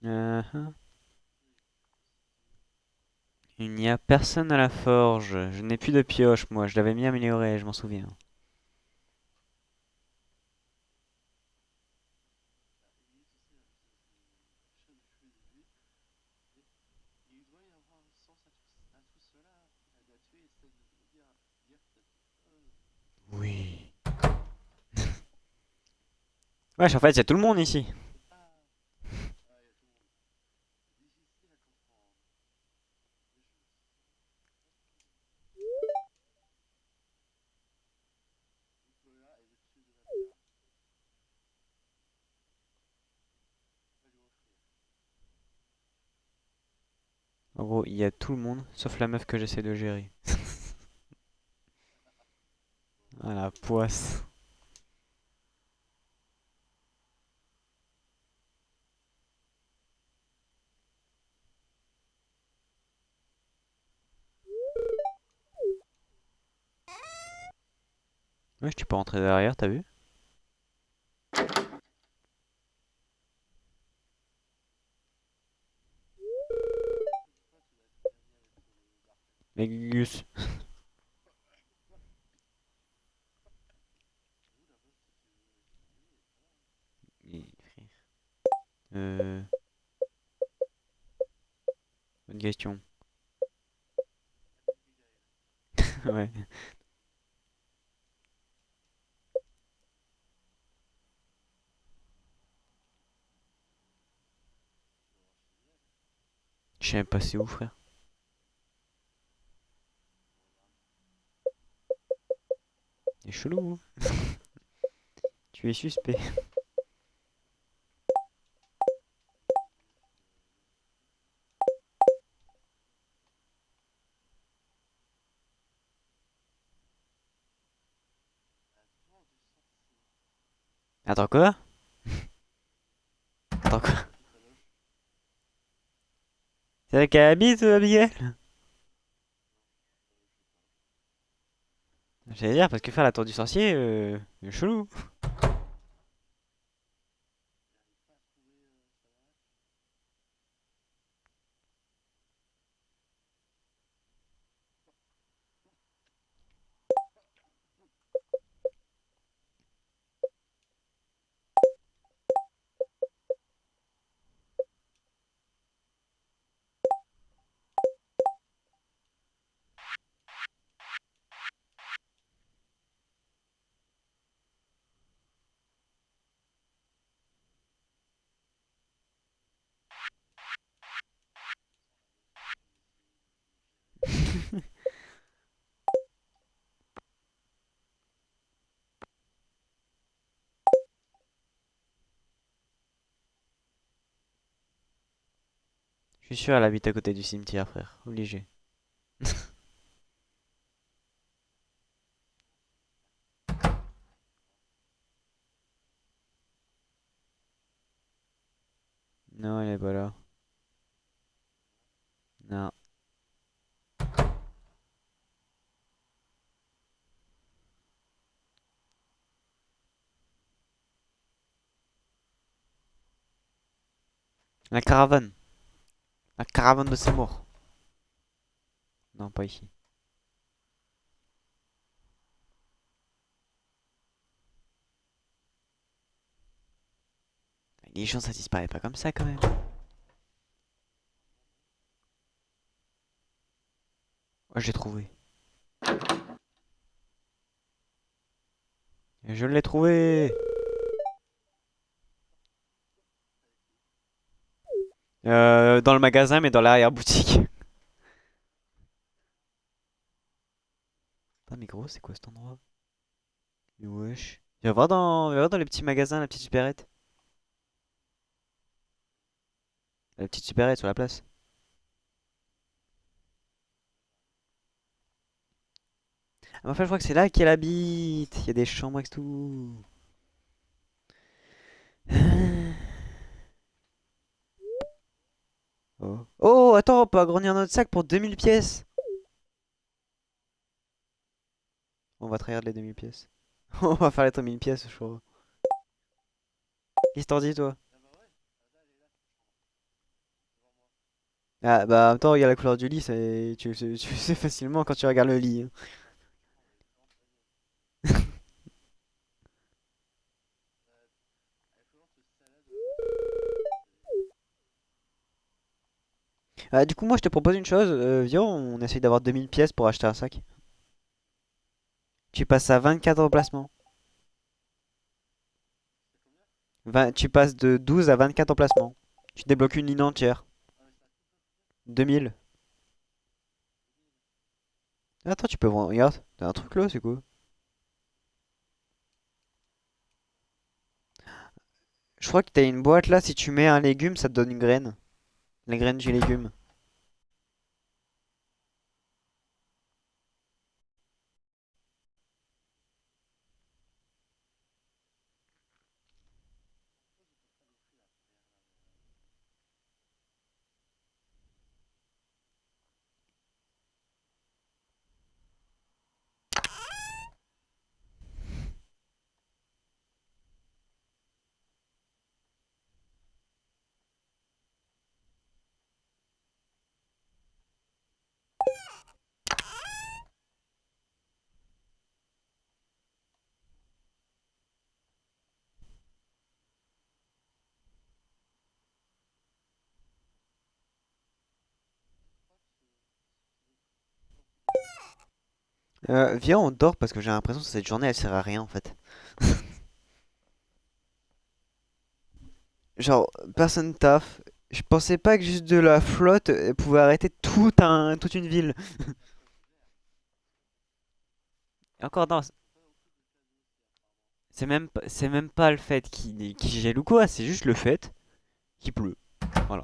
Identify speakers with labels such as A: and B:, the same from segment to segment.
A: Hein. Il n'y a personne à la forge. Je n'ai plus de pioche, moi. Je l'avais mis amélioré, je m'en souviens. Oui. Wesh, en fait, il y a tout le monde ici. En gros, il y a tout le monde, sauf la meuf que j'essaie de gérer. Ah la poisse. Wesh, tu peux rentrer derrière, t'as vu? Mais Gus. Euh... Bonne question. Ouais. Je sais même pas c'est où, frère. C'est chelou, hein. Tu es suspect. Attends quoi? Attends quoi? C'est là qu'elle habite, Abigail? J'allais dire, parce que faire la tour du sorcier, c'est chelou. Je suis sûr, elle habite à côté du cimetière, frère. Obligé. Non, elle est pas là. Non. La caravane. La caravane de ses morts. Non, pas ici. Les gens, ça disparaît pas comme ça, quand même. Oh, j'ai trouvé. Je l'ai trouvé. Dans le magasin, mais dans l'arrière-boutique. Putain, mais gros, c'est quoi cet endroit? Mais wesh. Viens voir dans les petits magasins, la petite supérette. La petite supérette sur la place. Ah, mais enfin, je crois que c'est là qu'elle habite. Il y a des chambres et tout. Oh. Oh, attends, on peut agrandir notre sac pour 2 000 pièces. On va trahir les 2 000 pièces. On va faire les 3 000 pièces, je crois. Qu'est-ce que t'en dis, toi? Ah bah en même temps, regarde la couleur du lit, tu sais facilement quand tu regardes le lit, hein. Ah, du coup, moi je te propose une chose, viens, on essaye d'avoir 2000 pièces pour acheter un sac. Tu passes à 24 emplacements. Tu passes de 12 à 24 emplacements. Tu débloques une ligne entière. 2000. Attends, tu peux vendre. Regarde, t'as un truc là, c'est quoi? Je crois que t'as une boîte là, si tu mets un légume, ça te donne une graine. La graine du légume. Viens, on dort parce que j'ai l'impression que cette journée elle sert à rien en fait. Genre, personne taffe. Je pensais pas que juste de la flotte pouvait arrêter toute une ville. Et encore, non, c'est même pas le fait qu'il gèle ou quoi, c'est juste le fait qu'il pleut. Voilà.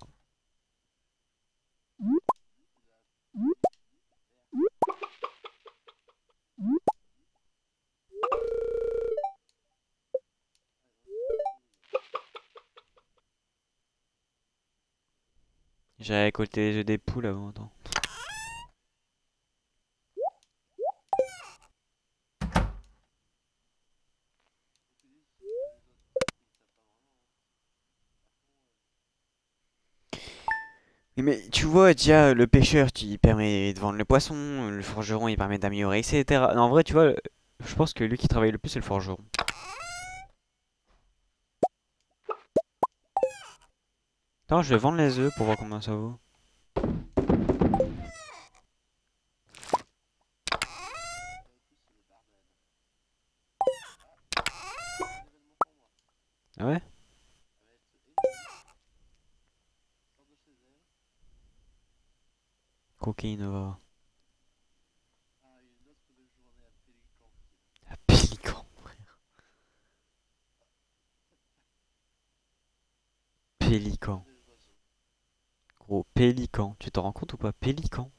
A: J'ai récolté les œufs des poules avant. Attends. Mais tu vois, déjà, le pêcheur, il permet de vendre le poisson, le forgeron, il permet d'améliorer, etc. Non, en vrai, tu vois, je pense que lui qui travaille le plus, c'est le forgeron. Attends, je vais vendre les œufs pour voir combien ça vaut. Ah ouais? Cocaïne, va. Ah, pélican. Pélican. Gros, pélican. Tu t'en rends compte ou pas? Pélican.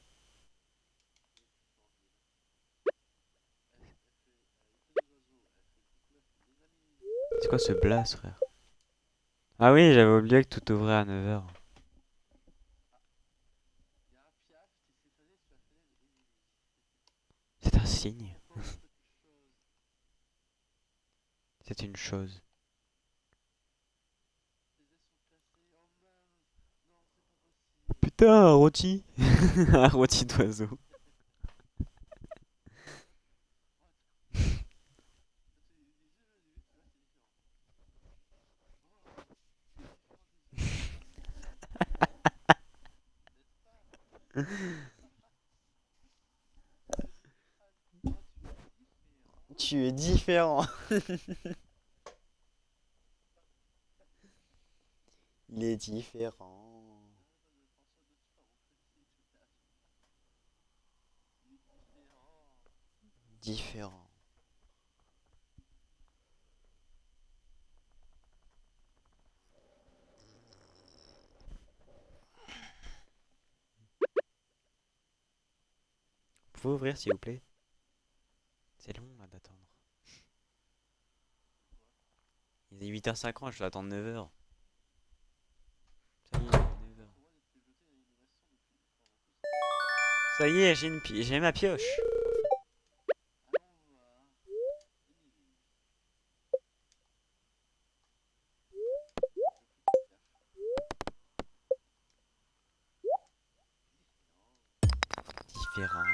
A: C'est quoi ce blast, frère? Ah oui, j'avais oublié que tout ouvrait à 9h. C'est un signe. C'est une chose. Putain, un rôti. Un rôti d'oiseau. Tu es différent. Il est différent. Différent. Vous pouvez ouvrir s'il vous plaît? C'est long là d'attendre. Il est 8h50, je dois attendre 9h. Ça y est, 9h. Ça y est, j'ai ma pioche. les reins.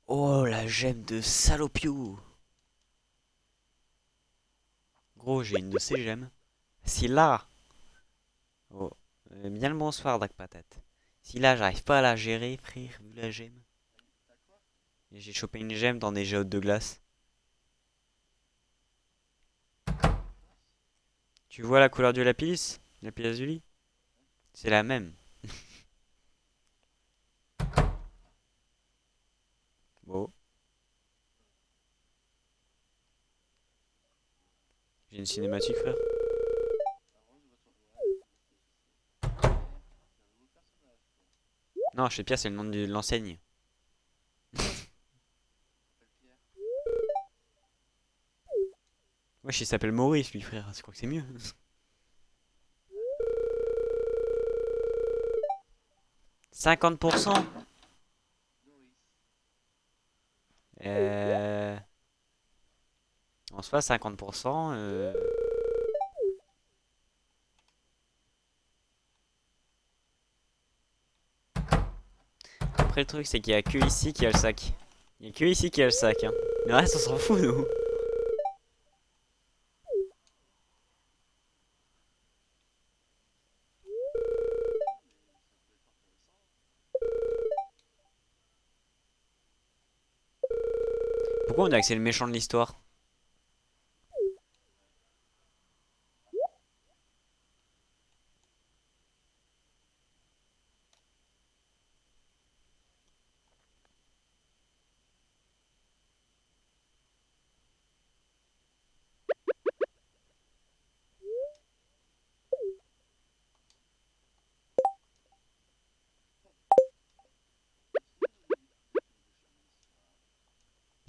A: Oh, la gemme de Salopio. Gros, j'ai une de ces gemmes. Si là... Oh, bien le bonsoir, Dak Patate. Si là, j'arrive pas à la gérer, frère, vu la gemme. Et j'ai chopé une gemme dans des géodes de glace. Tu vois la couleur du lapis? Lapis lazuli? C'est la même. Bon, j'ai une cinématique, frère. Non, je sais Pierre, c'est le nom de l'enseigne. Wesh, il s'appelle Maurice, lui, frère. Je crois que c'est mieux. 50%. Euh... On se fait 50%. Après, le truc, c'est qu'il y a que ici qui a le sac. Il y a que ici qui a le sac, hein. Le reste, on s'en fout, nous. Pourquoi on dirait que c'est le méchant de l'histoire?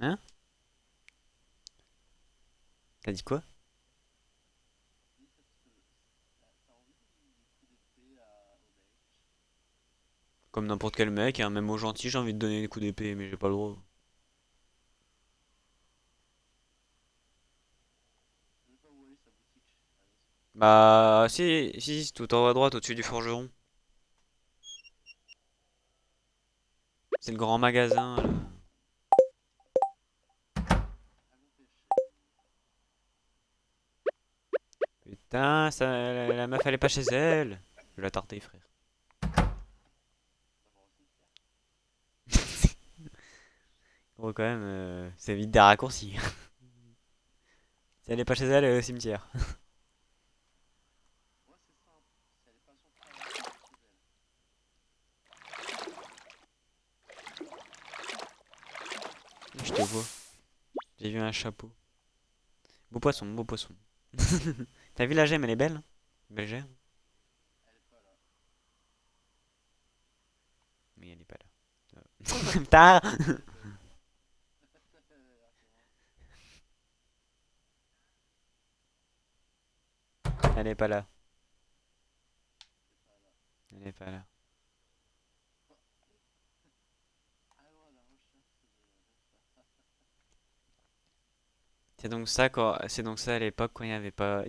A: Hein? T'as dit quoi? Comme n'importe quel mec, hein, même aux gentils, j'ai envie de donner des coups d'épée, mais j'ai pas le droit. Bah, si, c'est tout en haut à droite, au-dessus du forgeron. C'est le grand magasin, là. Putain, ça, la meuf, elle est pas chez elle. Je vais la tarter, frère. Gros, quand même, c'est vite des raccourcis. Si elle est pas chez elle, elle est au cimetière. Je te vois. J'ai vu un chapeau. Beau poisson, beau poisson. T'as vu la gemme, elle est belle? Belle gemme. Mais elle est pas là. Tard. Elle est pas là. Elle est pas là. C'est donc ça à l'époque quand il y avait pas.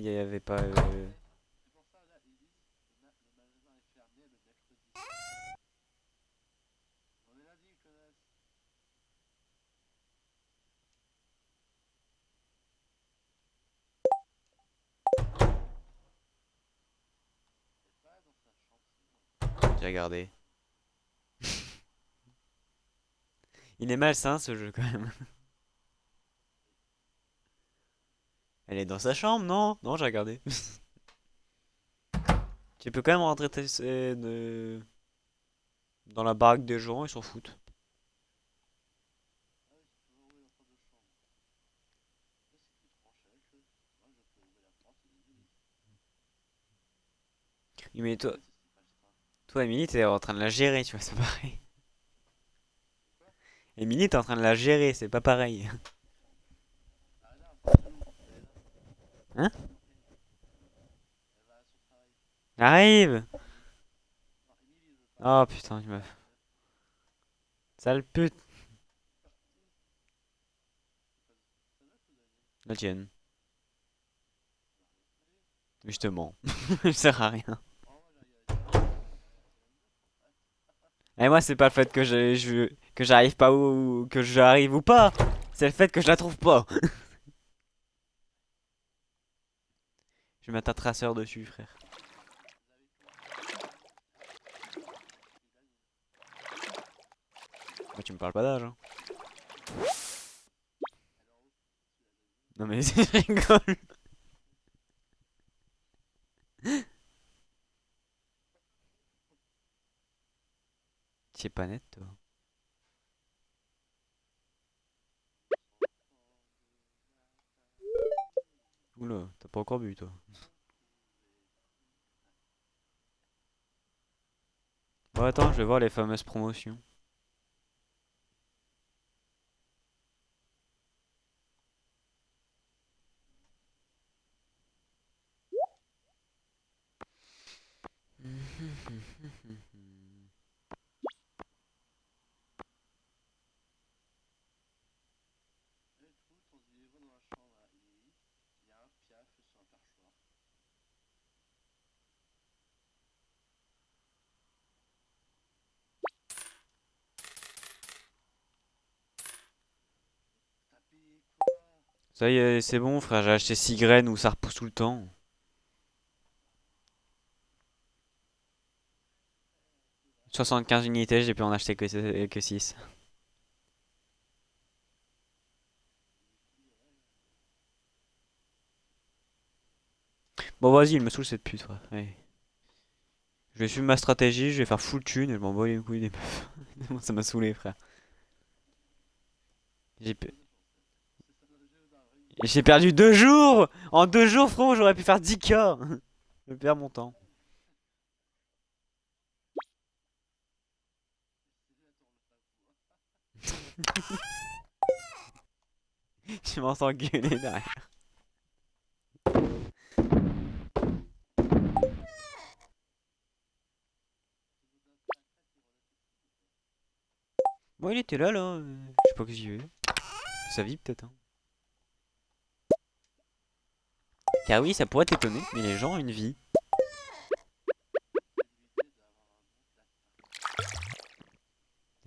A: J'ai regardé. Il est malsain ce jeu quand même. Elle est dans sa chambre, non? Non, j'ai regardé. Tu peux quand même rentrer dans la baraque des gens, ils s'en foutent. Oui, mais toi, Emily, t'es en train de la gérer, tu vois, c'est pareil. Emily, t'es en train de la gérer, c'est pas pareil. Hein? Arrive! Oh putain, tu m'as... Sale pute. La tienne. Justement. Ça sert à rien. Et moi, c'est pas le fait que que j'arrive pas ou que j'arrive ou pas. C'est le fait que je la trouve pas. Je vais mettre un traceur dessus, frère. Moi, tu me parles pas d'âge, hein. Non mais je rigole. C'est pas net, toi. Oula, t'as pas encore bu, toi. Bon, attends, je vais voir les fameuses promotions. Ça y est, c'est bon, frère, j'ai acheté 6 graines où ça repousse tout le temps. 75 unités, j'ai pu en acheter que 6. Bon, vas-y, il me saoule cette pute, frère. Allez. Je vais suivre ma stratégie, je vais faire full thune et je m'en bats les couilles des meufs. Ça m'a saoulé, frère. J'ai pe- j'ai perdu 2 jours! En 2 jours, frérot, j'aurais pu faire 10K! Je perds mon temps. Je m'entends gueuler derrière. Bon, il était là, là. Je sais pas que j'y vais. Sa vie, peut-être, hein. Car oui, ça pourrait t'étonner, mais les gens ont une vie.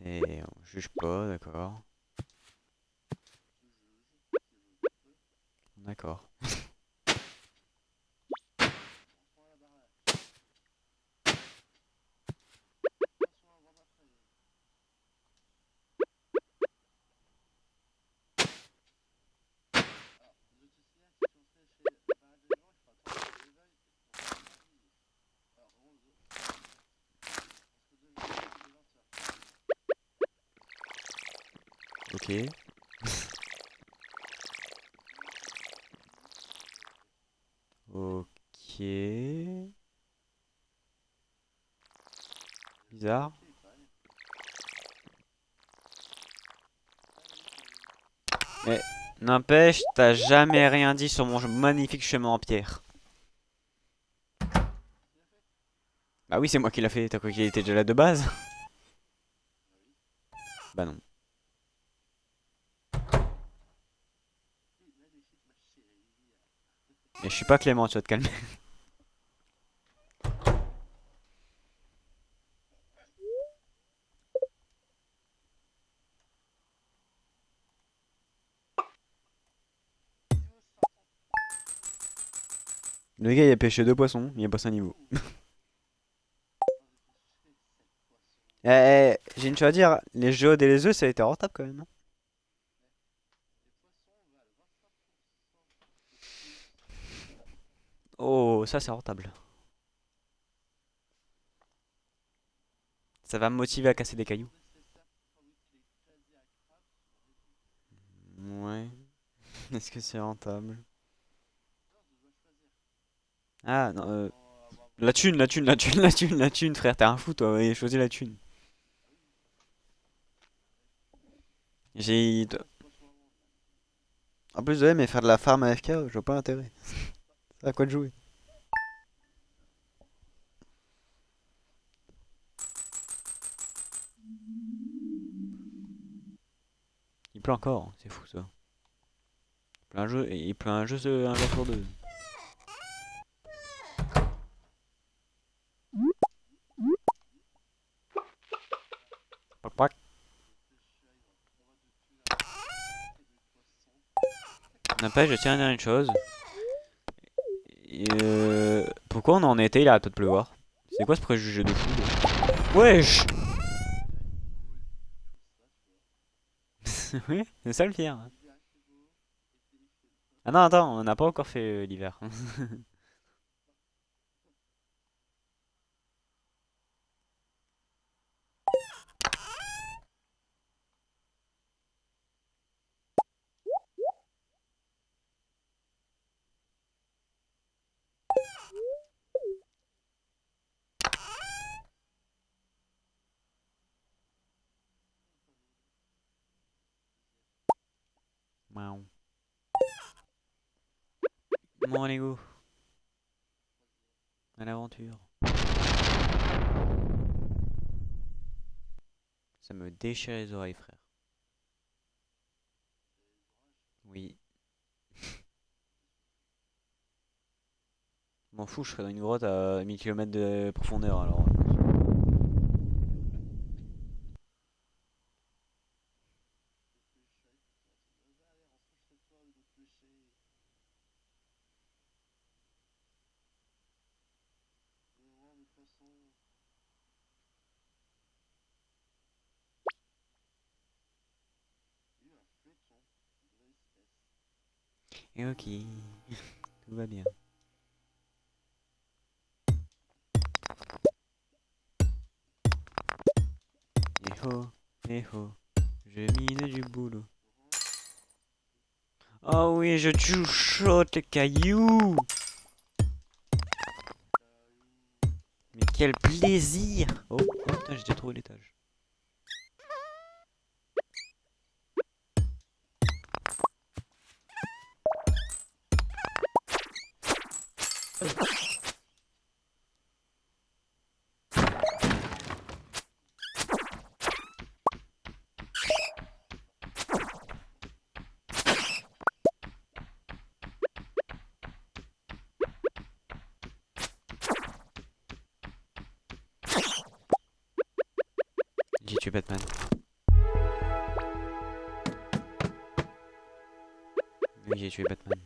A: Et on juge pas, d'accord. D'accord. Ok. Ok. Bizarre. Mais n'empêche, t'as jamais rien dit sur mon magnifique chemin en pierre. Bah oui, c'est moi qui l'a fait. T'as cru qu'il était déjà là de base? Bah non. Mais je suis pas Clément, tu vas te calmer. Le gars, il a pêché 2 poissons, il a passé un niveau. J'ai une chose à dire, les géodes et les œufs, ça a été rentable quand même, hein. Oh, ça c'est rentable. Ça va me motiver à casser des cailloux. Ouais. Est-ce que c'est rentable? Ah non, la thune, la thune, la thune, la thune, la thune, frère, t'es un fou toi, ouais, choisis la thune. J'ai... En plus, ouais, mais faire de la farm AFK, je vois pas l'intérêt. C'est à quoi de jouer? Il pleut encore, hein, c'est fou ça. Il pleut un jeu sur deux. N'empêche, je tiens à dire une chose. Pourquoi on est en été, il arrête pas de pleuvoir? C'est quoi ce préjugé de fou là? Wesh! Oui, c'est ça le pire. Ah non, attends, on n'a pas encore fait l'hiver. Miaou. Bon, allez, go. À l'aventure. Ça me déchire les oreilles, frère. Oui. M'en fous, je serais dans une grotte à 1000 km de profondeur alors. Et ok, tout va bien. Eh oh, je mine du boulot. Oh oui, je chuchote les cailloux. Mais quel plaisir. Oh, oh putain, j'ai déjà trouvé l'étage. J'ai tué Batman. Oui, j'ai tué Batman.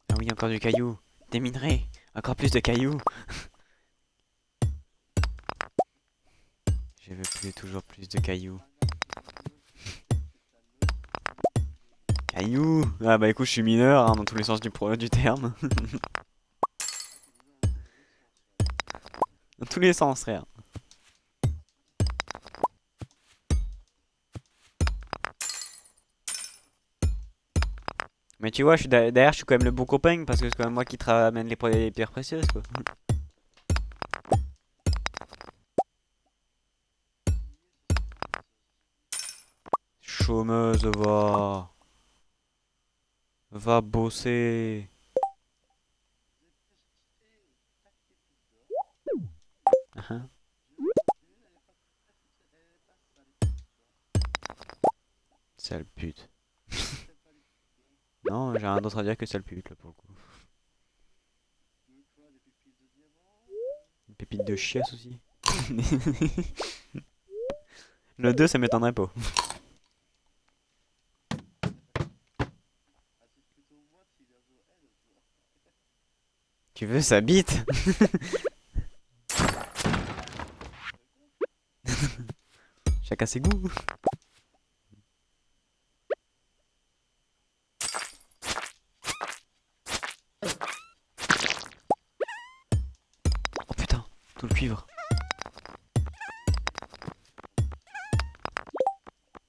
A: Ah oui, encore du caillou. Des minerais. Encore plus de cailloux. Je veux plus, toujours plus de cailloux. Cailloux. Ah bah écoute, je suis mineur hein, dans tous les sens du terme. Dans tous les sens, frère. Mais tu vois, derrière, je suis quand même le bon copain parce que c'est quand même moi qui te ramène les pierres précieuses, quoi. Chômeuse, va. Va bosser. Hein. Sale pute. Non, j'ai rien d'autre à dire que sale pute, là, pour le coup. Une pépite de chiasse aussi. Le 2, ça m'étonnerait pas. Tu veux sa bite? Chacun ses goûts. Oh putain, tout le cuivre.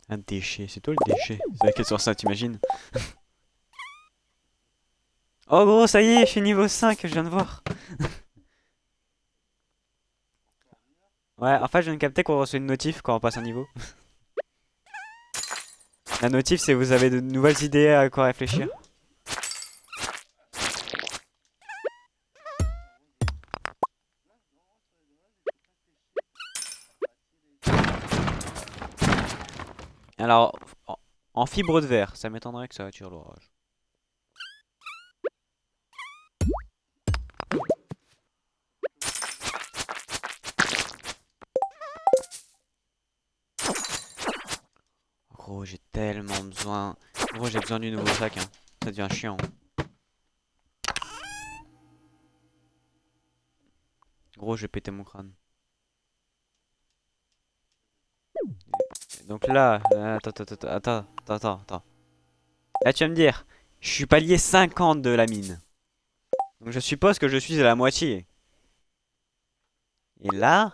A: Un déchet, c'est toi le déchet. C'est laquelle sur ça, t'imagines? Oh gros, ça y est, je suis niveau 5, je viens de voir. Ouais, en fait, je viens de capter qu'on reçoit une notif quand on passe un niveau. La notif, c'est vous avez de nouvelles idées à quoi réfléchir. Alors, en fibre de verre, ça m'étonnerait que ça attire l'orage. Gros, j'ai tellement besoin. Gros, j'ai besoin du nouveau sac, hein. Ça devient chiant. Gros, je vais péter mon crâne. Donc là, attends. Là, tu vas me dire, je suis palier 50 de la mine. Donc je suppose que je suis à la moitié. Et là,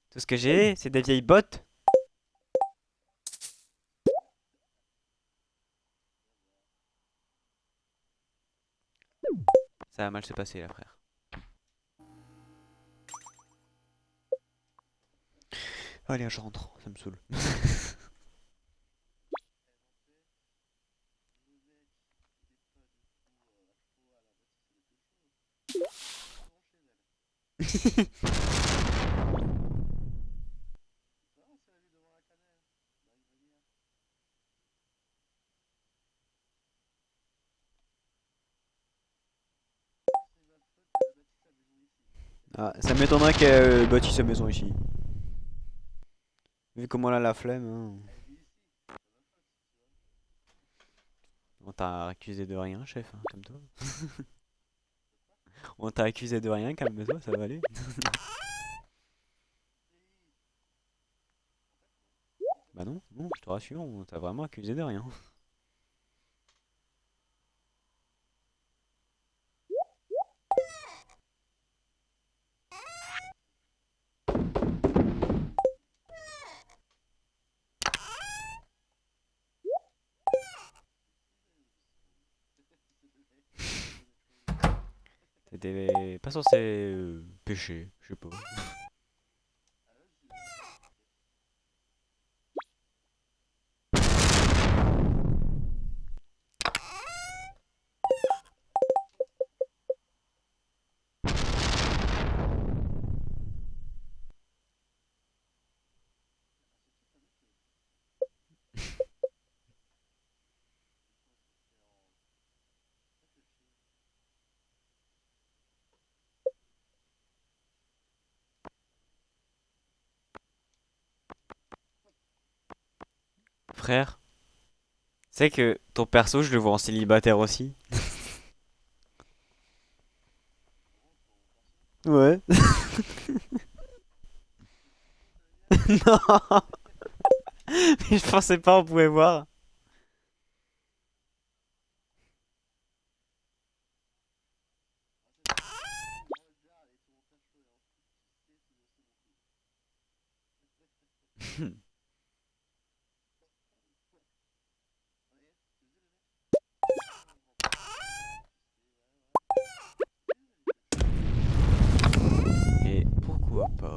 A: tout ce que j'ai, c'est des vieilles bottes. Ça va mal se passer là, frère. Allez, je rentre, ça me saoule. Ah, ça m'étonnerait qu'elle bâtisse sa maison ici. Vu comment elle a la flemme. Hein. On t'a accusé de rien, chef, hein, comme toi. On t'a accusé de rien, calme-toi, ça va aller. Bah non, non, je te rassure, on t'a vraiment accusé de rien. T'étais pas censé pêcher, je sais pas. Frère, c'est que ton perso, je le vois en célibataire aussi. Ouais. Non, mais je pensais pas on pouvait voir. Et pourquoi pas?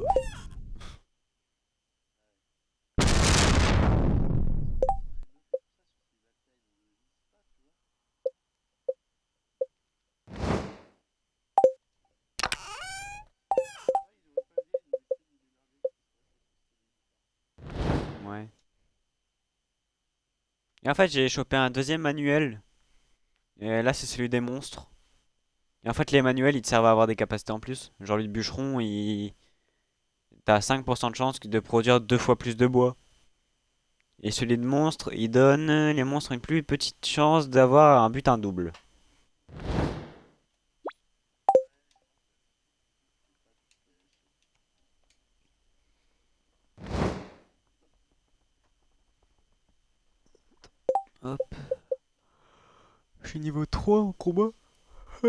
A: Ouais. Et en fait, j'ai chopé un deuxième manuel. Et là, c'est celui des monstres. Et en fait, les manuels, ils te servent à avoir des capacités en plus. Genre, le bûcheron, t'as 5% de chance de produire 2 fois plus de bois. Et celui de monstre, il donne les monstres une plus petite chance d'avoir un butin double. Hop. Je suis niveau 3 en combat. Ah.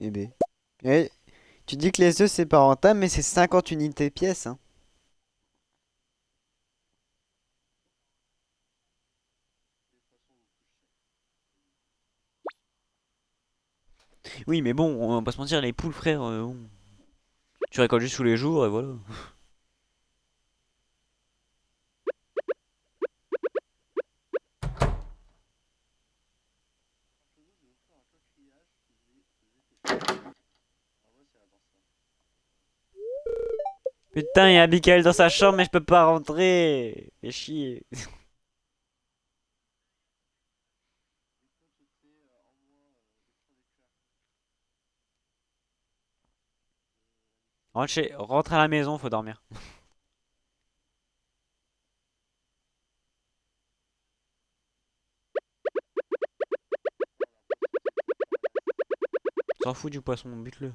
A: Eh ben. Eh, tu dis que les œufs c'est pas rentable, mais c'est 50 unités pièce. Hein. Oui, mais bon, on va pas se mentir, les poules, frère, bon, tu récoltes juste tous les jours et voilà. Putain, il y a Abigail dans sa chambre, mais je peux pas rentrer. Fais chier. Rentre à la maison, faut dormir. T'en fous du poisson, bute-le.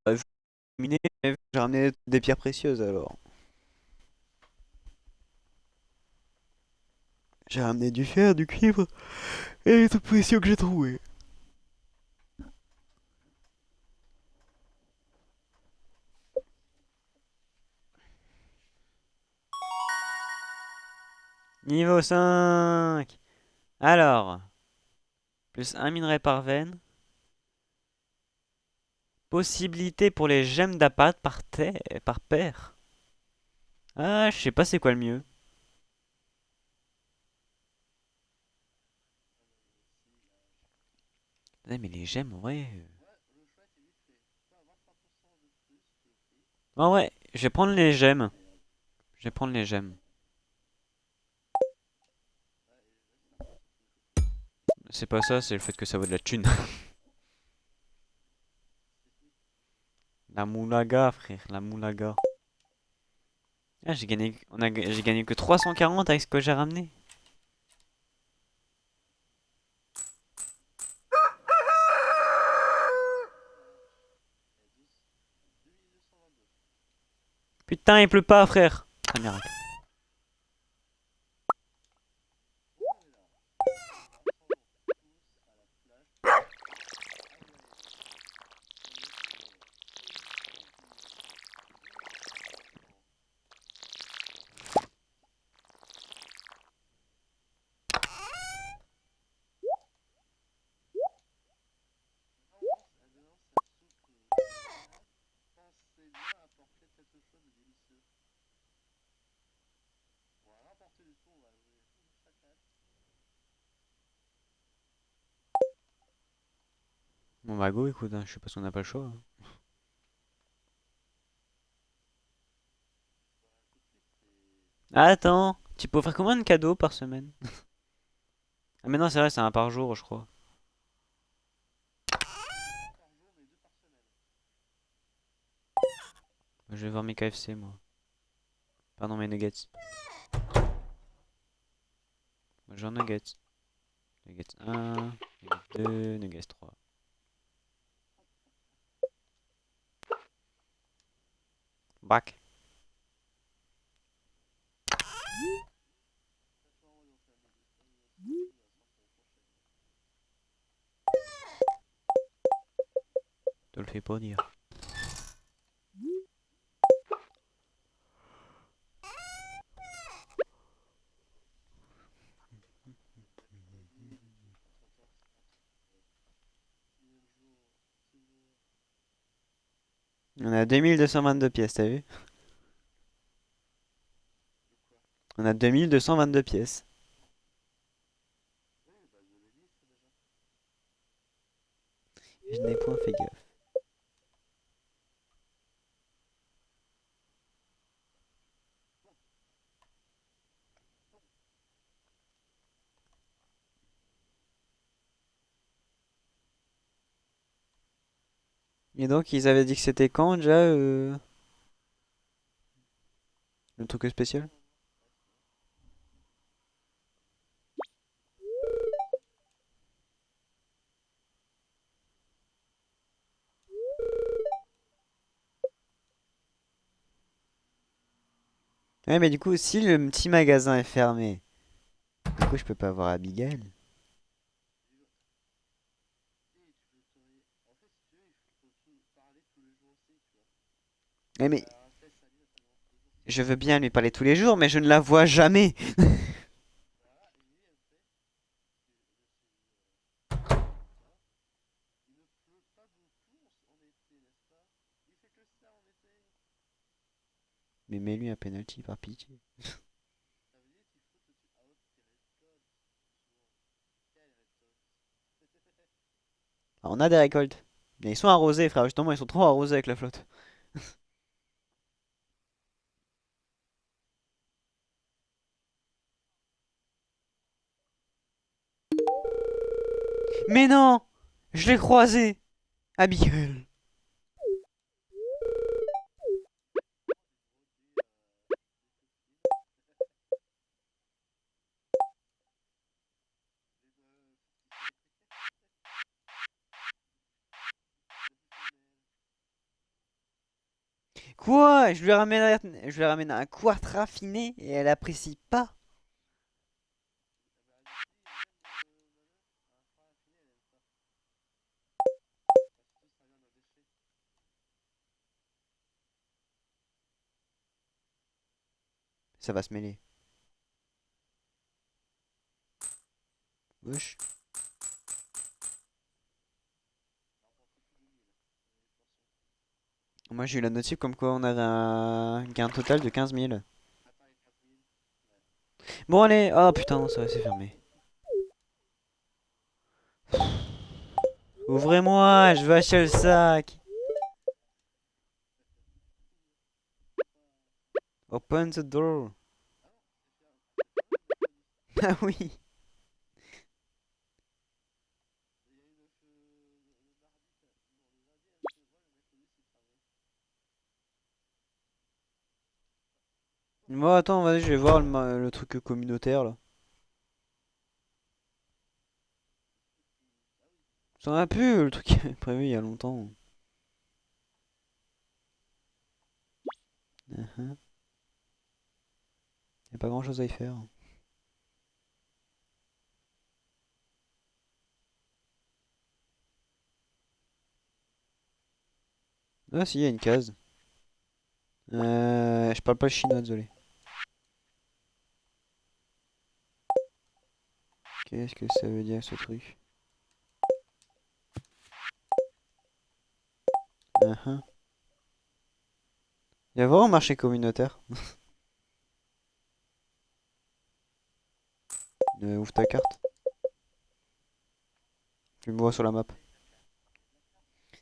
A: Bah, miné, j'ai ramené des pierres précieuses alors. J'ai ramené du fer, du cuivre et les trucs précieux que j'ai trouvés. Niveau 5. Alors, plus un minerai par veine. Possibilité pour les gemmes d'appât par paire. Ah, je sais pas c'est quoi le mieux. Ouais, mais les gemmes, ouais. En vrai, je vais prendre les gemmes. Je vais prendre les gemmes. C'est pas ça, c'est le fait que ça vaut de la thune. La moulaga, frère, la moulaga. Ah, j'ai gagné que 340 avec ce que j'ai ramené. Putain, il pleut pas, frère. Un miracle. Bon bah go, écoute, hein, je sais pas si on a pas le choix, hein. Attends, tu peux offrir combien de cadeaux par semaine? Ah mais non, c'est vrai, c'est un par jour, je crois. Je vais voir mes KFC, moi. Pardon, mes nuggets. Moi, j'ai un nuggets. Nuggets 1, nuggets 2, nuggets 3. Bac. Te le fais pas dire. On a 2222 pièces, t'as vu? On a 2222 pièces. Je n'ai point fait gaffe. Et donc, ils avaient dit que c'était quand déjà le truc spécial? Ouais, mais du coup, si le petit magasin est fermé, du coup, je peux pas voir Abigail. Ouais, mais je veux bien lui parler tous les jours, mais je ne la vois jamais. Mais mets-lui un penalty par pitié. Ah, on a des récoltes. Mais ils sont arrosés, frère. Justement, ils sont trop arrosés avec la flotte. Mais non! Je l'ai croisé! Abigail. Quoi? Je lui ramène un quartz raffiné et elle apprécie pas. Ça va se mêler. Wesh. Moi j'ai eu la notif comme quoi on avait un gain total de 15 000. Bon allez, oh putain, ça va c'est fermé. Ouvrez-moi, je veux acheter le sac. Open the door. Ah oui. Bon attends, vas-y, je vais voir le truc communautaire là. Ça en a plus le truc prévu il y a longtemps. Uh-huh. Y a pas grand chose à y faire. Ah si, y a une case. Je parle pas chinois, désolé. Qu'est-ce que ça veut dire ce truc? Uh-huh. Y a vraiment un marché communautaire. Ouvre ta carte. Tu me vois sur la map.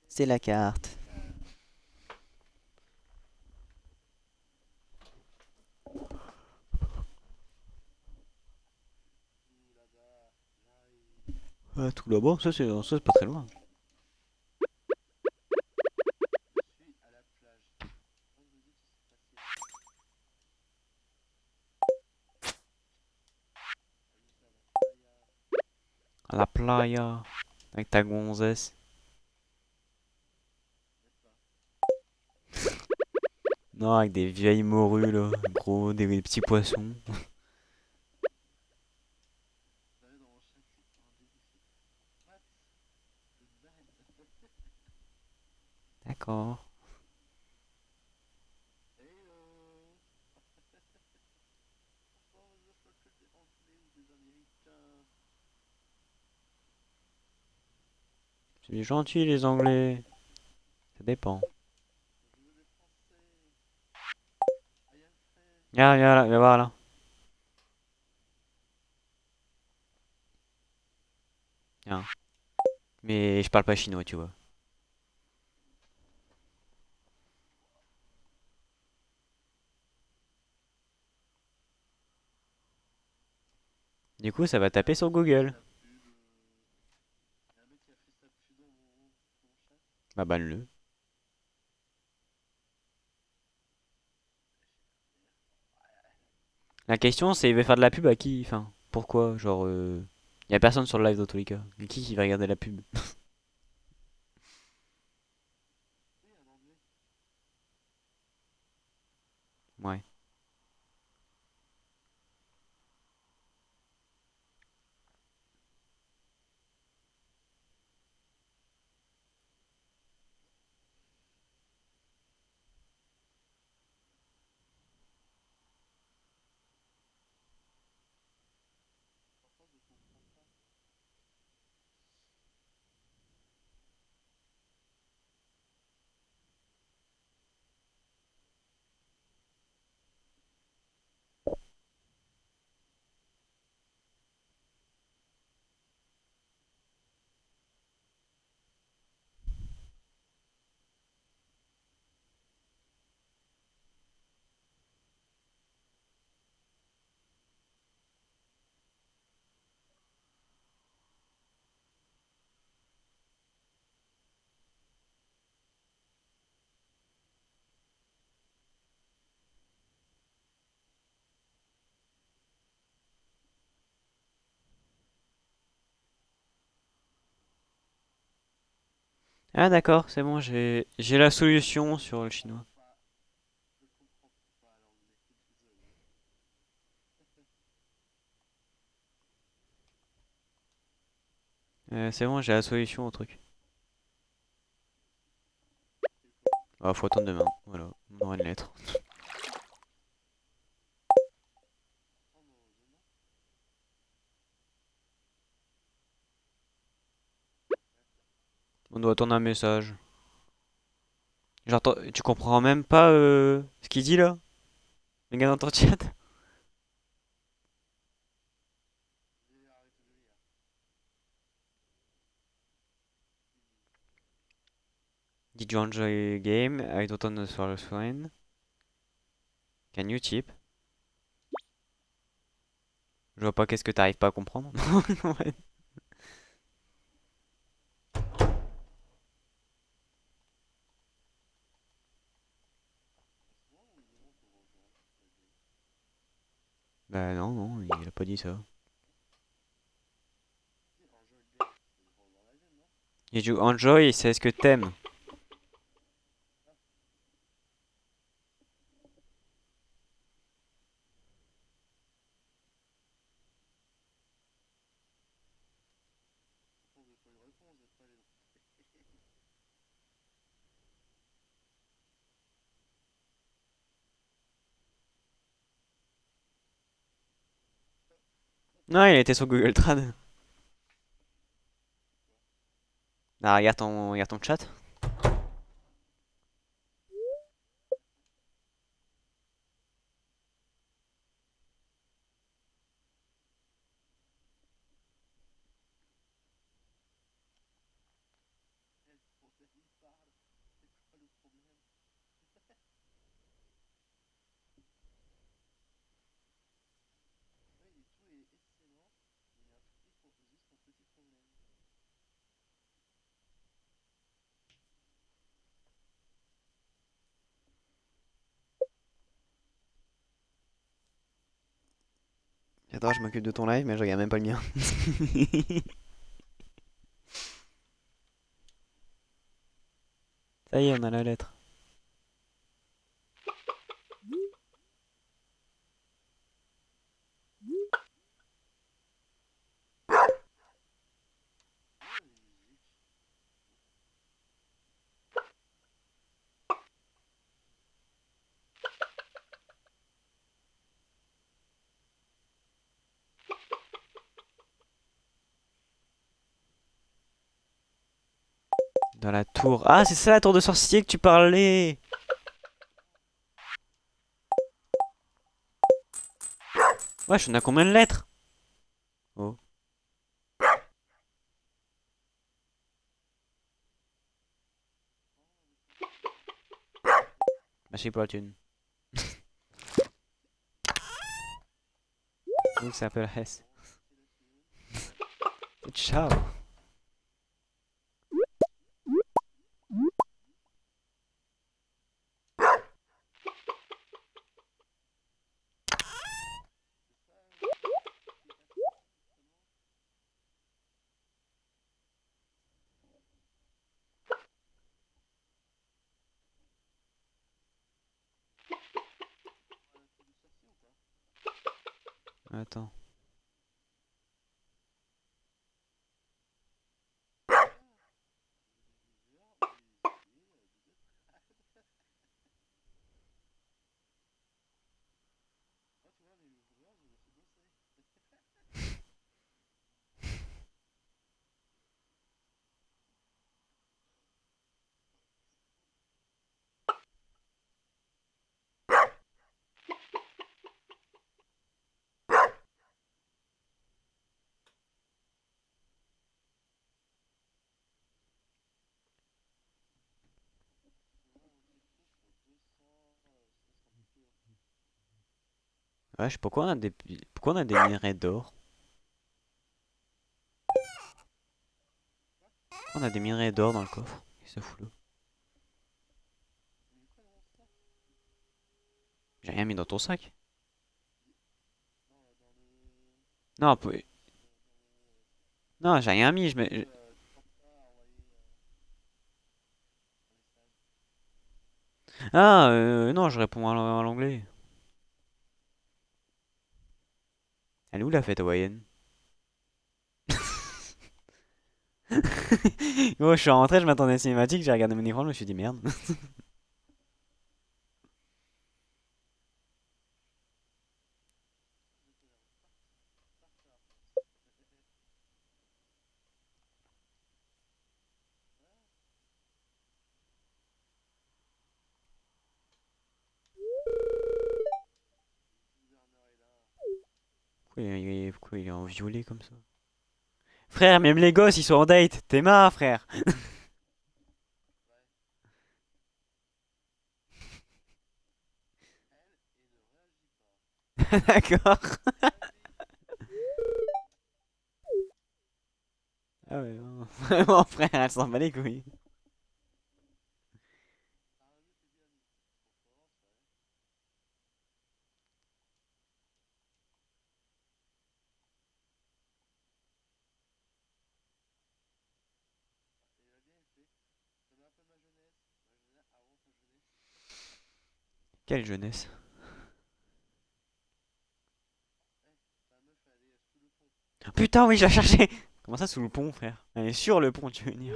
A: C'est la carte. Ah, tout là-bas, ça, c'est pas très loin. À la playa. Avec ta gonzesse. Non, avec des vieilles morues là. Gros, des petits poissons. D'accord. C'est gentil les Anglais. Ça dépend. Viens là, viens voir là. Viens. Mais je parle pas chinois, tu vois. Du coup, ça va taper sur Google. Bah, banne-le. La question, c'est il veut faire de la pub à qui? Enfin, pourquoi? Genre, y a personne sur le live dans tous les cas. Et qui va regarder la pub? Ouais. Ah d'accord, c'est bon, j'ai la solution sur le chinois. C'est bon, j'ai la solution au truc. Ah, faut attendre demain. Voilà, on aura une lettre. On doit attendre un message. Genre, tu comprends même pas ce qu'il dit là? Le gars dans ton chat? Did you enjoy the game? I don't understand the sign. Can you tip? Je vois pas qu'est-ce que t'arrives pas à comprendre. Ouais. Bah non, non, il a pas dit ça. Did you enjoy? C'est ce que t'aimes. Non, il était sur Google Trad. Ah, regarde ton chat. Attends, je m'occupe de ton live, mais je regarde même pas le mien. Ça y est, on a la lettre. Dans la tour. Ah, c'est ça la tour de sorcier que tu parlais! Wesh, on a combien de lettres? Oh. Bah, je sais pas, thune. Donc, ça s'appelle Hess. Ciao! Attends. Wesh, pourquoi on a des minerais d'or? Pourquoi on a des minerais d'or dans le coffre? Qu'est-ce que ça fout là? J'ai rien mis dans ton sac. Non, non, j'ai rien mis. Ah, non, je réponds à l'anglais. Elle est où la fête hawaïenne? Oh, je suis rentré, je m'attendais à une cinématique, j'ai regardé mon écran, je me suis dit merde. Pourquoi il est en violet comme ça? Frère, même les gosses, ils sont en date. T'es marre, frère. D'accord. Ah ouais, non. Vraiment, frère, elle s'en bat les couilles. Quelle jeunesse. Putain, oui, je la cherchais. Comment ça, sous le pont, frère? Elle est sur le pont, tu veux dire.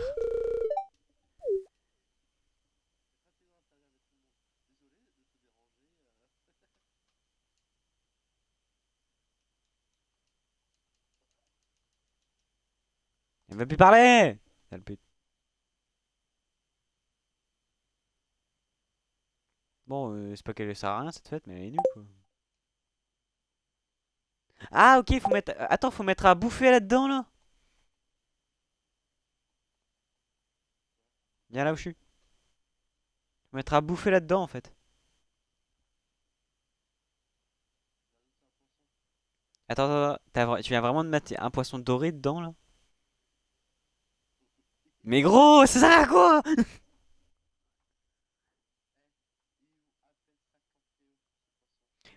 A: Elle va plus parler. Sale pute. Bon, c'est pas qu'elle sert à rien cette fête, mais elle est nulle, quoi. Ah, ok, faut mettre. Attends, faut mettre à bouffer là-dedans, là. Viens là où je suis. Faut mettre à bouffer là-dedans, en fait. Attends, attends, tu viens vraiment de mettre un poisson doré dedans, là? Mais gros, c'est ça, quoi?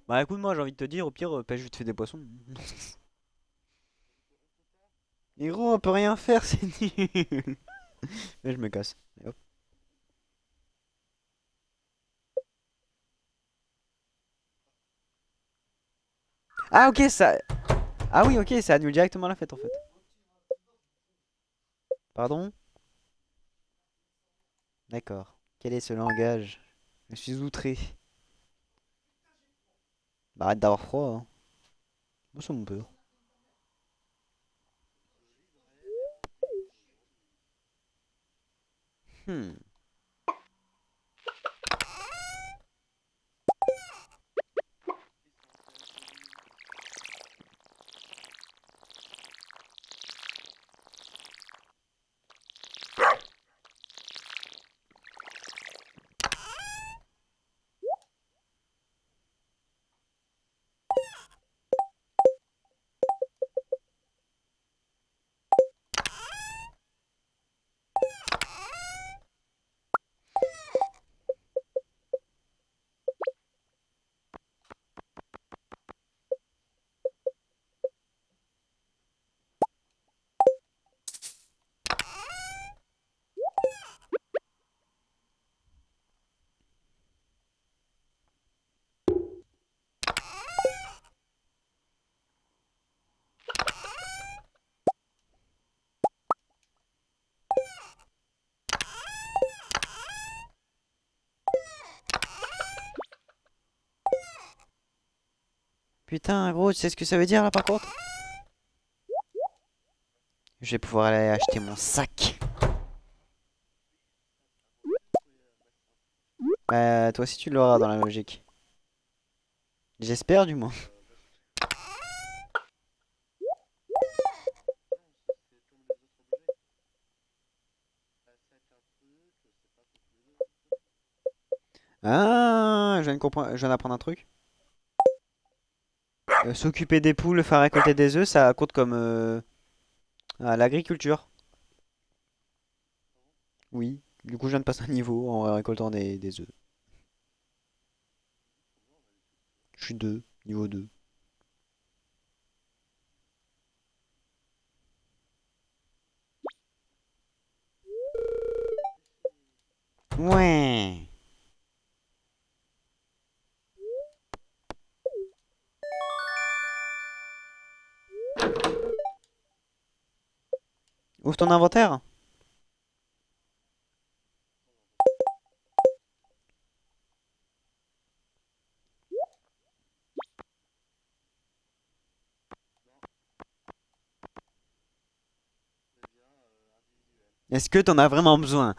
A: Bah écoute, moi j'ai envie de te dire, au pire, pêche vite fait des poissons. Mais gros, on peut rien faire, c'est nul. Mais je me casse. Et hop. Ah ok, ça... Ah oui, ok, ça annule directement la fête en fait. Pardon? D'accord. Quel est ce langage? Je suis outré. Bah arrête d'avoir froid, hein. Moi ça mon peur. Hmm. Putain, gros, tu sais ce que ça veut dire là par contre? Je vais pouvoir aller acheter mon sac. Bah toi aussi tu l'auras dans la logique. J'espère du moins. Ah, je viens d'apprendre un truc. S'occuper des poules, faire récolter des œufs, ça compte comme l'agriculture. Oui. Du coup, je viens de passer un niveau en récoltant des œufs. Je suis 2, niveau 2. Ouais. Ouvre ton inventaire. Est-ce que t'en as vraiment besoin?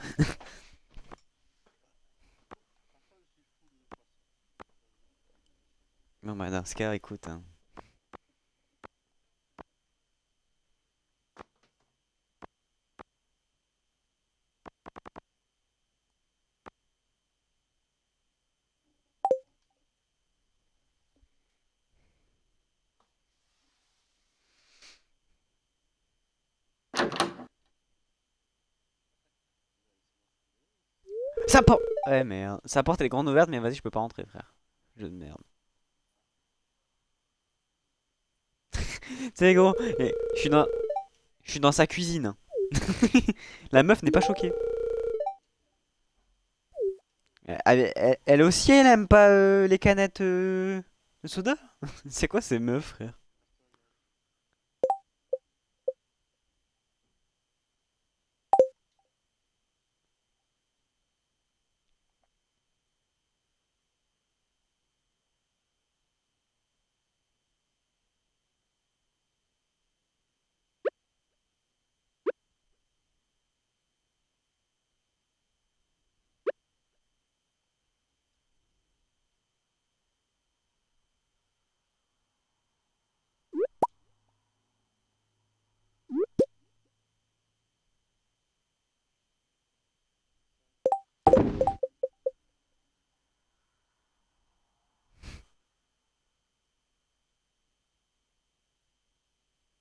A: Bon bah dans ce cas, écoute, hein. Ça porte... Ouais merde. Sa porte elle est grande ouverte mais vas-y je peux pas rentrer frère. Jeu de merde. Tu sais gros, je suis dans sa cuisine. La meuf n'est pas choquée. Elle aussi elle aime pas les canettes de soda? C'est quoi ces meufs frère?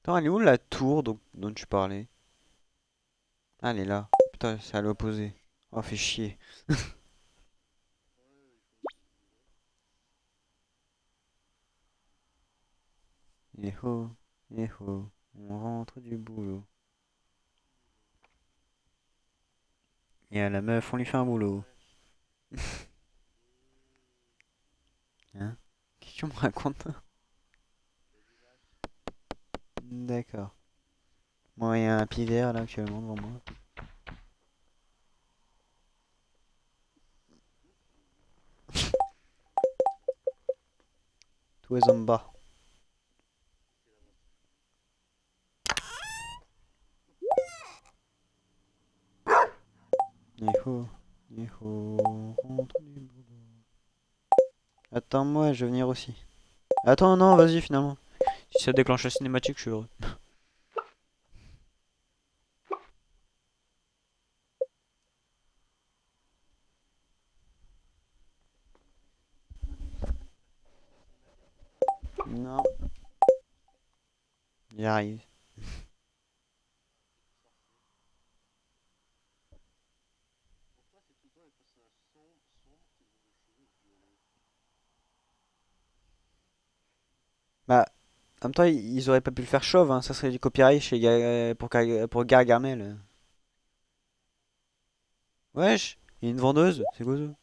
A: Attends elle est où la tour dont tu parlais? Ah elle est là. Putain c'est à l'opposé. Oh fait chier. Eh oh, eh oh, on rentre du boulot. Et à la meuf, on lui fait un boulot. Hein? Qu'est-ce que tu me racontes? D'accord. Moi, il y a un pied vert là actuellement devant moi. Tout est en bas. Il faut, il faut rentrer du boulot. Attends-moi, je vais venir aussi. Attends, non, vas-y finalement. Si ça déclenche la cinématique, je suis heureux. Non, j'y arrive. Bah, en même temps, ils auraient pas pu le faire chauve, hein. Ça serait du copyright chez pour Gargamel. Wesh, il y a une vendeuse, c'est quoi ça?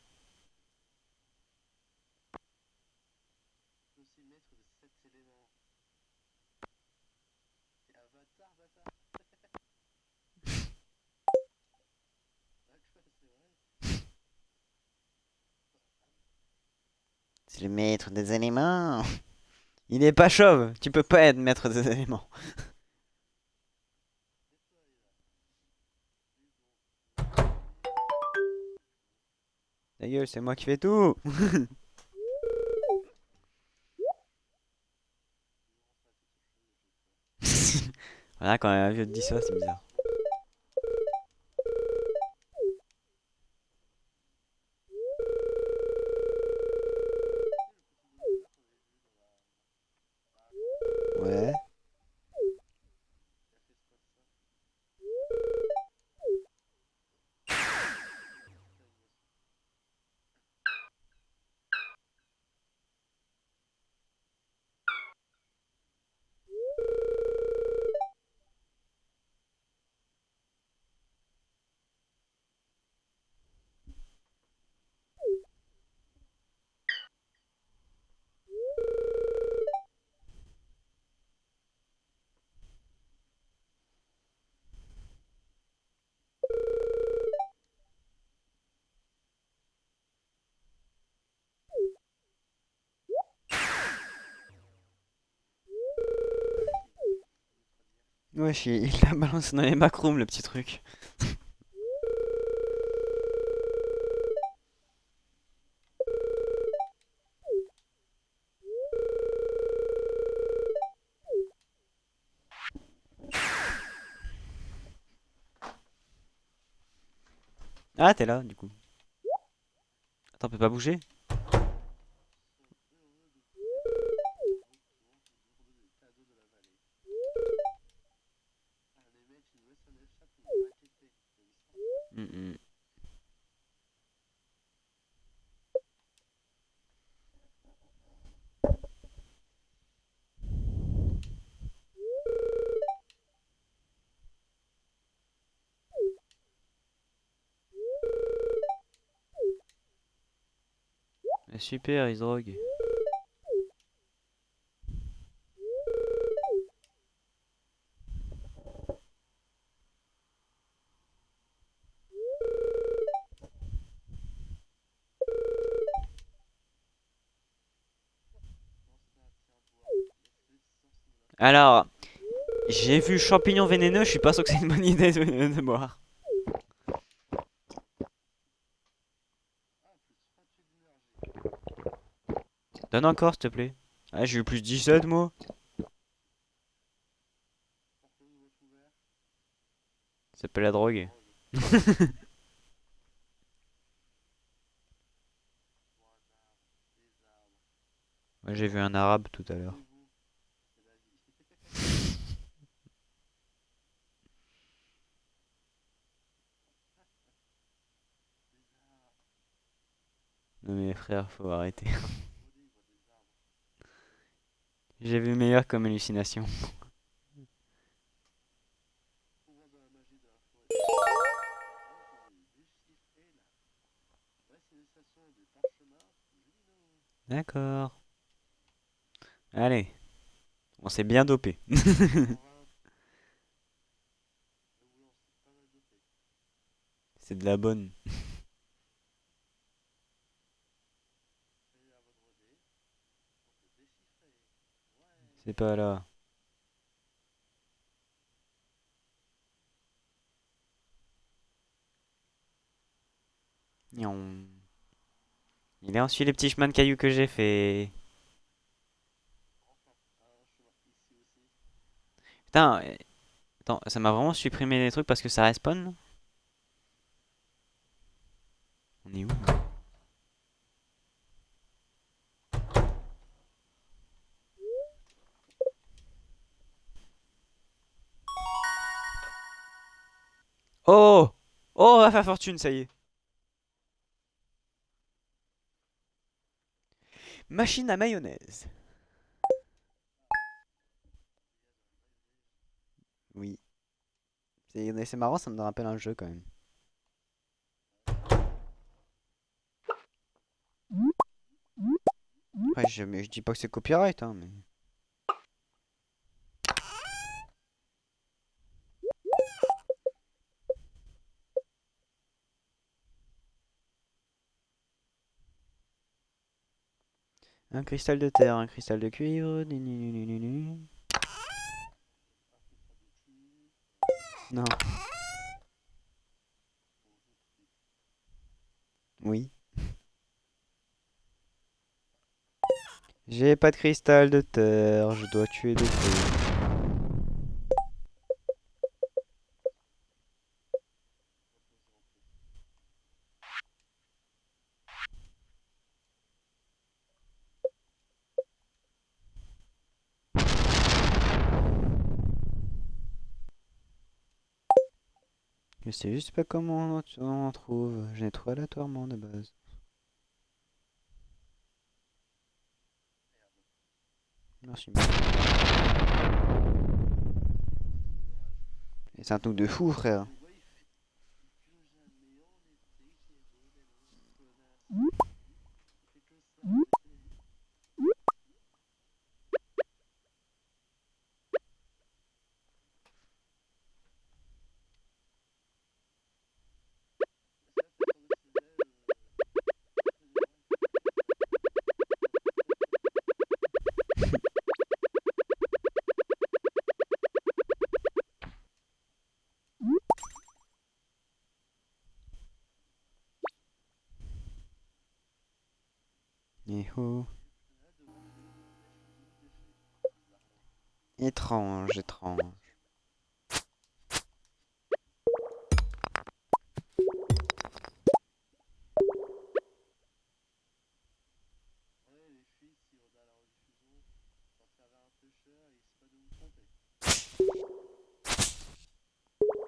A: C'est le maître des éléments. Il est pas chauve, tu peux pas être maître des éléments. Ta gueule, c'est moi qui fais tout. Voilà, quand un vieux te dit ça, c'est bizarre. Ouais. Wesh, il l'a balancé dans les macrooms, le petit truc. Ah, t'es là, du coup. Attends, on peut pas bouger? Mm. Super, il se drogue. Alors, j'ai vu champignon vénéneux, je suis pas sûr que c'est une bonne idée de boire. Donne encore, s'il te plaît. Ah, j'ai eu plus 17, moi. Ça s'appelle la drogue. Moi, j'ai vu un arabe tout à l'heure. Non mais frère, faut arrêter. J'ai vu meilleur comme hallucination. D'accord. Allez, on s'est bien dopé. C'est de la bonne. C'est pas là. Gnon. Il est ensuite les petits chemins de cailloux que j'ai fait. Putain, attends, ça m'a vraiment supprimé des trucs parce que ça respawn là. On est où là? Oh! Oh, on va faire fortune, ça y est. Machine à mayonnaise. Oui. C'est marrant, ça me rappelle un jeu quand même. Ouais, je dis pas que c'est copyright, hein, mais. Un cristal de terre, un cristal de cuivre. Non. Oui. J'ai pas de cristal de terre, je dois tuer des trucs. Je sais juste pas comment on en trouve. J'en ai trouvé aléatoirement de base. Merci. Et c'est un truc de fou, frère. Étrange, étrange.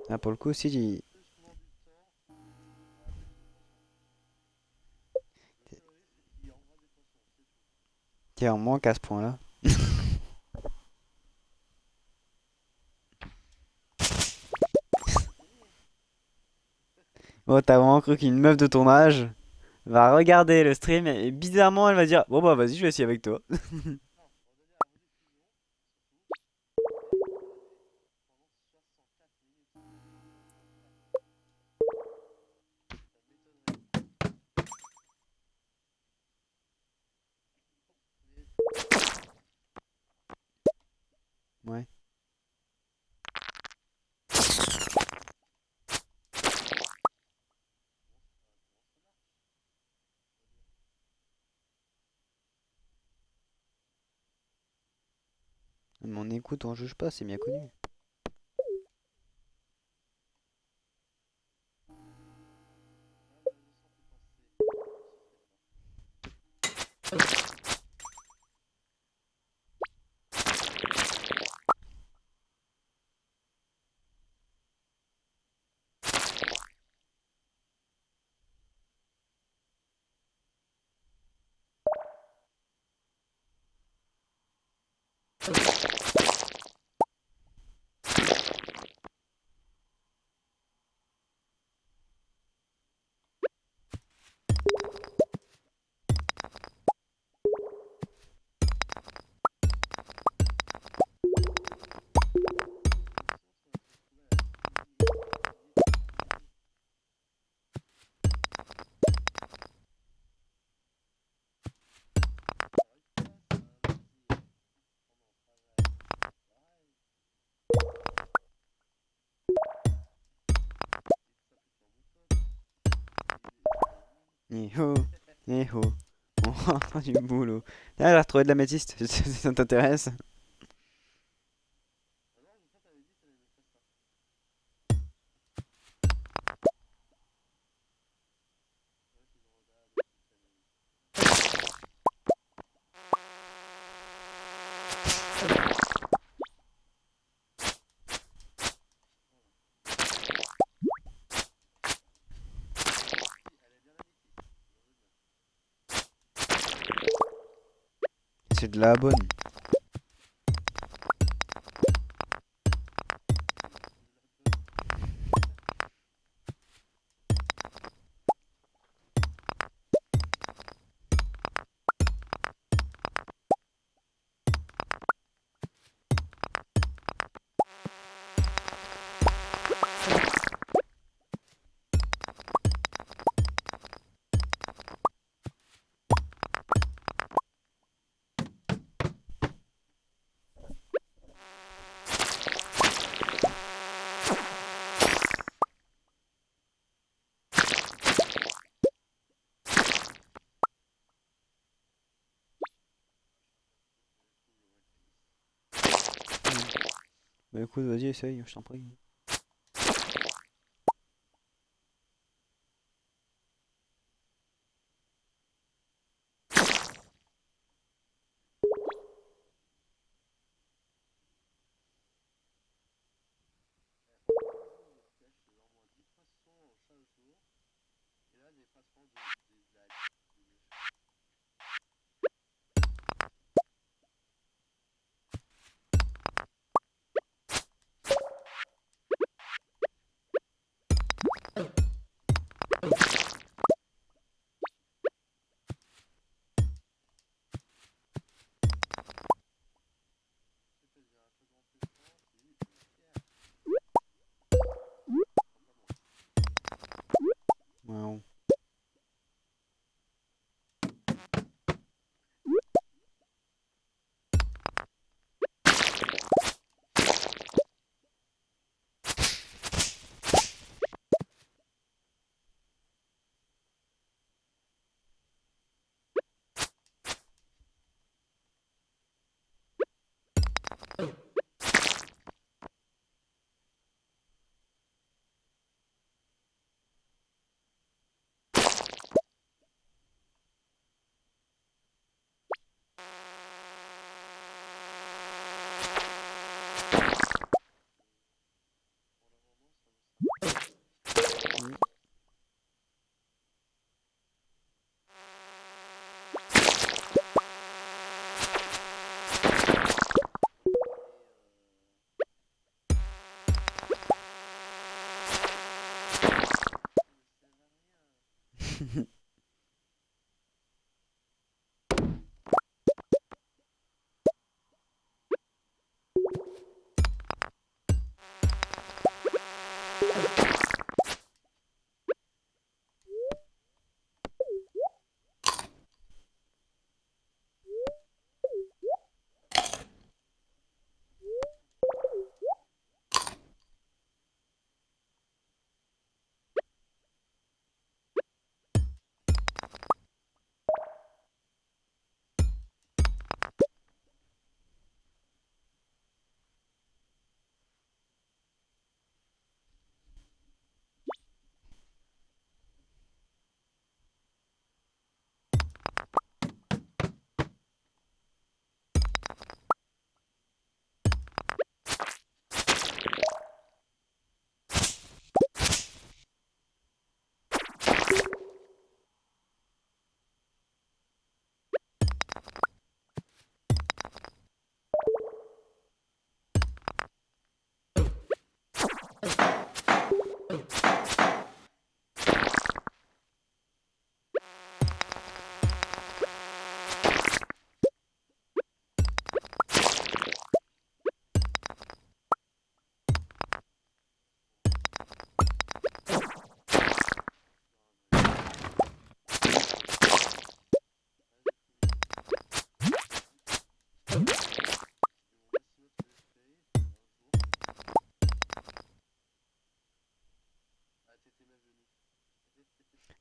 A: Ah, pour le coup, si t'es en manque à ce point-là. Bon, t'as vraiment cru qu'une meuf de ton âge va regarder le stream et bizarrement elle va dire bon bah vas-y je vais essayer avec toi. Ouais. Mon écoute on juge pas, c'est bien connu. Eh oh, eh oh, on rentre du boulot. Ah, j'ai retrouvé de la métiste, ça t'intéresse? C'est de la bonne. Bah écoute, vas-y, essaye, je t'en prie.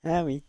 A: Ah oui.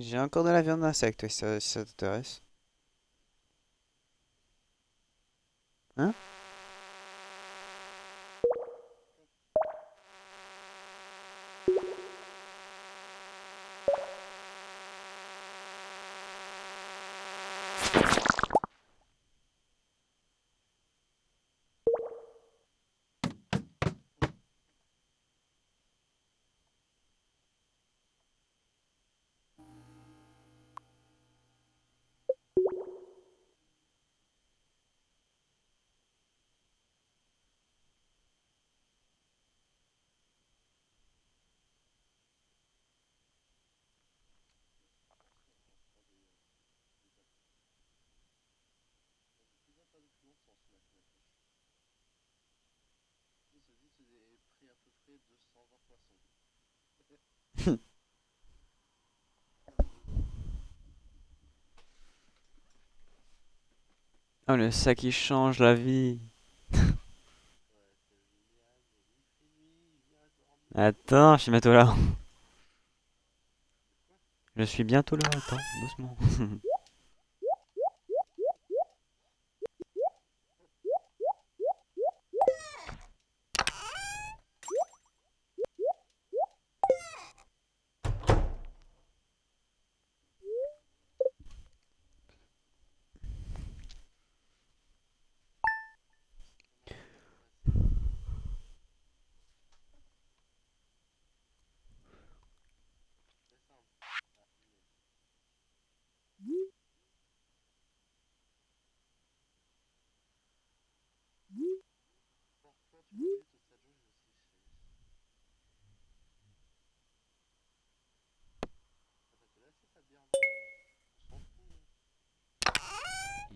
A: J'ai encore de la viande d'insecte, si ça t'intéresse. Hein? Oh, le sac qui change la vie. Attends, je suis bientôt là. Je suis bientôt là, attends, doucement.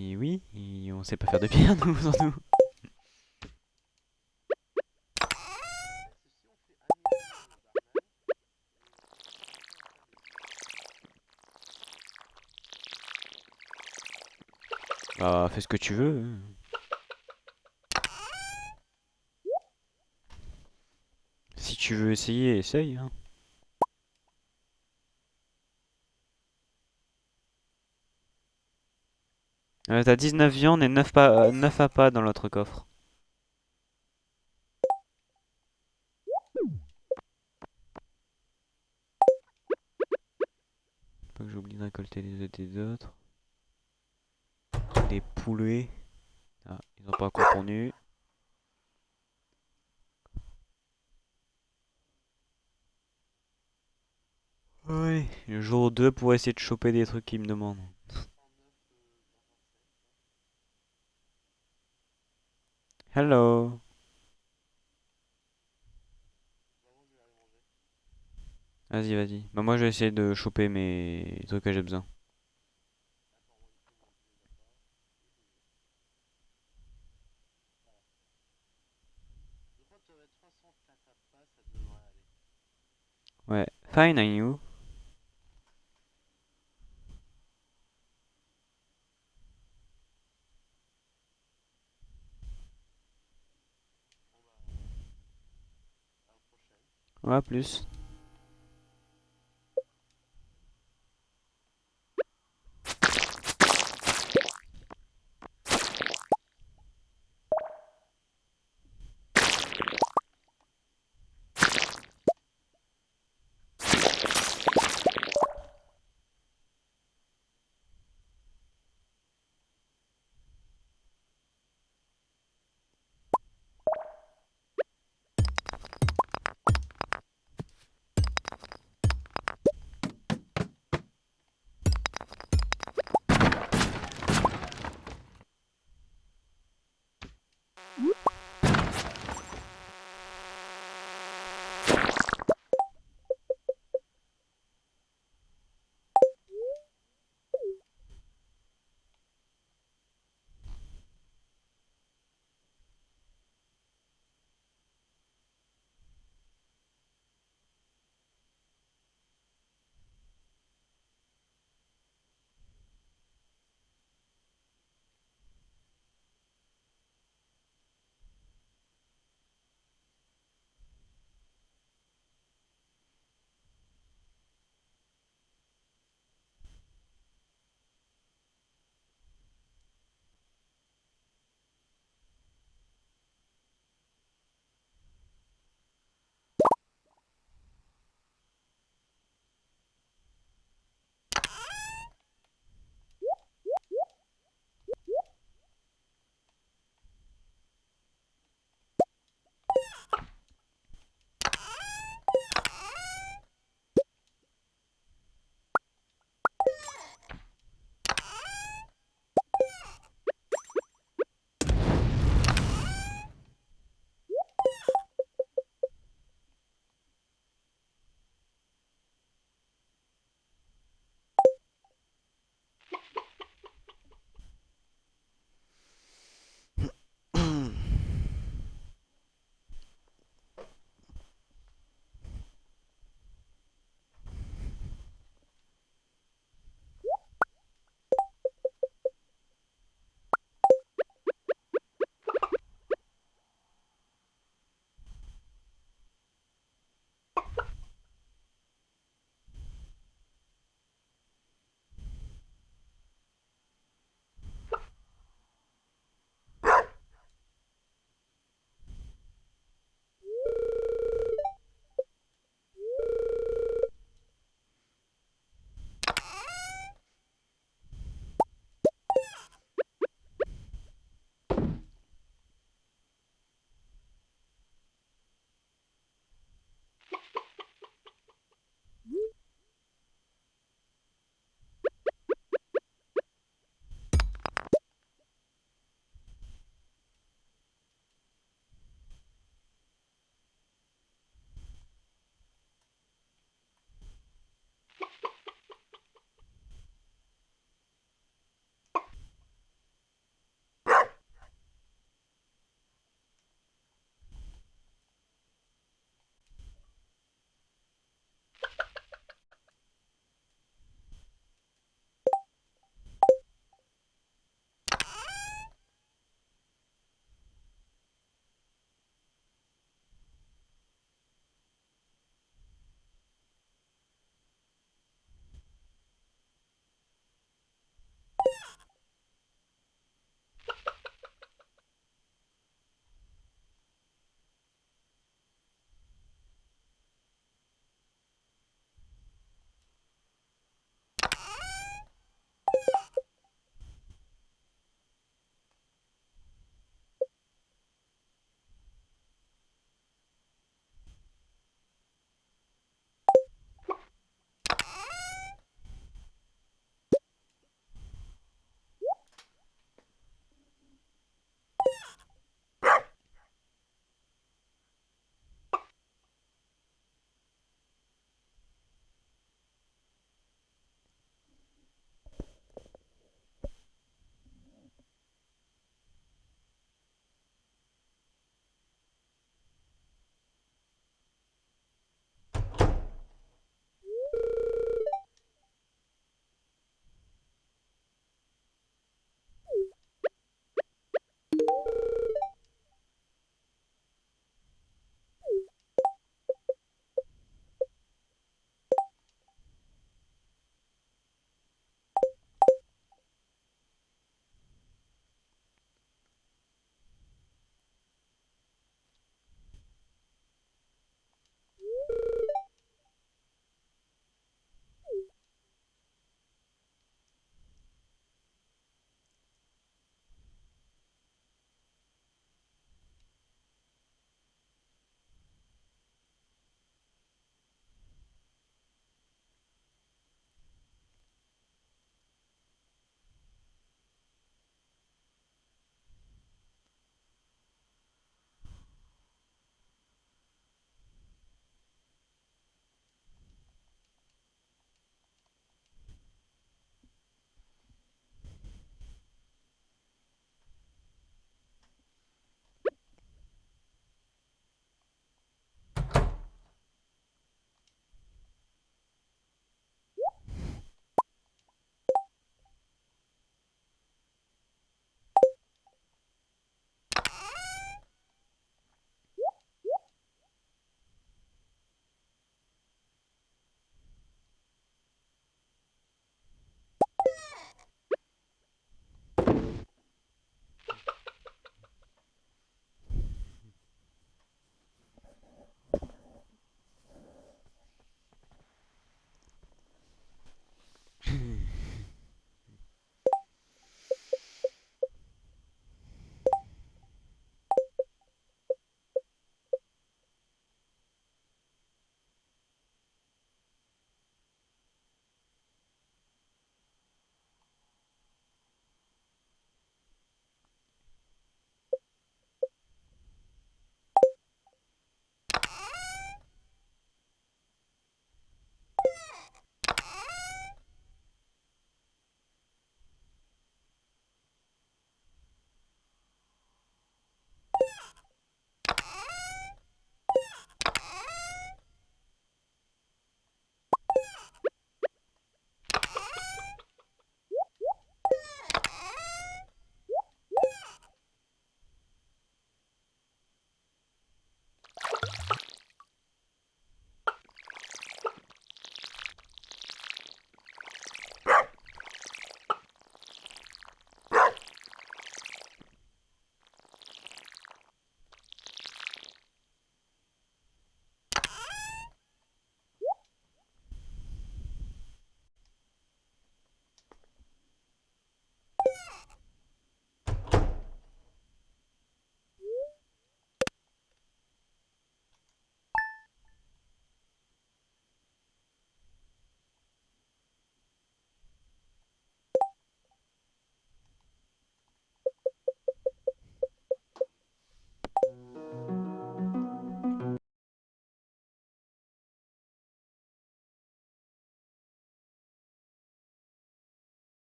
A: Et oui, on sait pas faire de pierre, nous, sans nous. Bah, fais ce que tu veux. Si tu veux essayer, essaye. Hein. T'as 19 viandes et 9 appâts dans l'autre coffre. Pas que j'oublie de récolter les œufs des autres. Des poulets. Ah, ils ont pas encore pondu. Ouais, le jour 2 pour essayer de choper des trucs qu'ils me demandent. Hello. Vas-y, vas-y. Bah moi je vais essayer de choper mes trucs que j'ai besoin. Ouais, Fine on you. Ouais, plus.